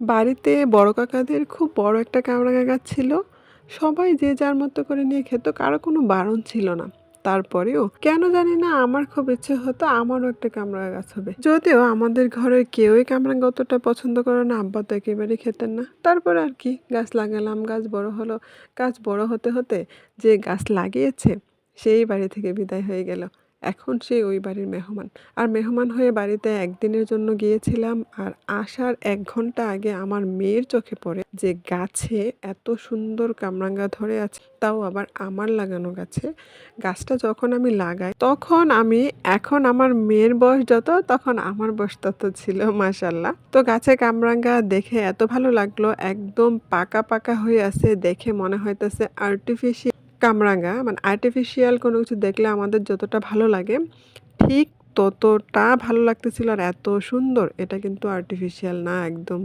বাড়িতে বড় কাকাদের খুব বড় একটা কামরাঙা গাছ ছিল। সবাই যে যার মতো করে নিয়ে খেত, কারো কোনো বারণ ছিল না। তারপরেও কেন জানি না আমার খুব ইচ্ছে হতো আমারও একটা কামরাঙা গাছ হবে। যদিও আমাদের ঘরের কেউই কামরাঙা অতটা পছন্দ করে না, আব্বা তো একেবারেই খেতেন না। তারপরে আর কি গাছ লাগালাম, গাছ বড় হলো। গাছ বড় হতে, হতে যে গাছ লাগিয়েছে সেই বাড়ি থেকে বিদায় হয়ে গেল। এখন সে ওই বাড়ির মেহমান। আর মেহমান হয়ে বাড়িতে একদিনের জন্য গিয়েছিলাম, আর আসার ১ ঘন্টা আগে আমার মেয়ের চোখে পড়ে যে গাছে এত সুন্দর কামরাঙা ধরে আছে, তাও আবার আমার লাগানো গাছে। গাছটা যখন আমি লাগাই তখন আমি এখন আমার মেয়ের বয়স যত তখন আমার বয়স তত ছিল মাশাআল্লাহ। তো গাছে কামরাঙা দেখে এত ভালো লাগলো, একদম পাকা, পাকা হয়ে আছে দেখে মনে হইতেছে আর্টিফিশিয়াল কামরাঙা, মানে আর্টিফিশিয়াল কোনো কিছু দেখলে আমাদের যতটা ভালো লাগে ঠিক ততটা ভালো লাগতেছিল। আর এত সুন্দর, এটা কিন্তু আর্টিফিশিয়াল না একদম।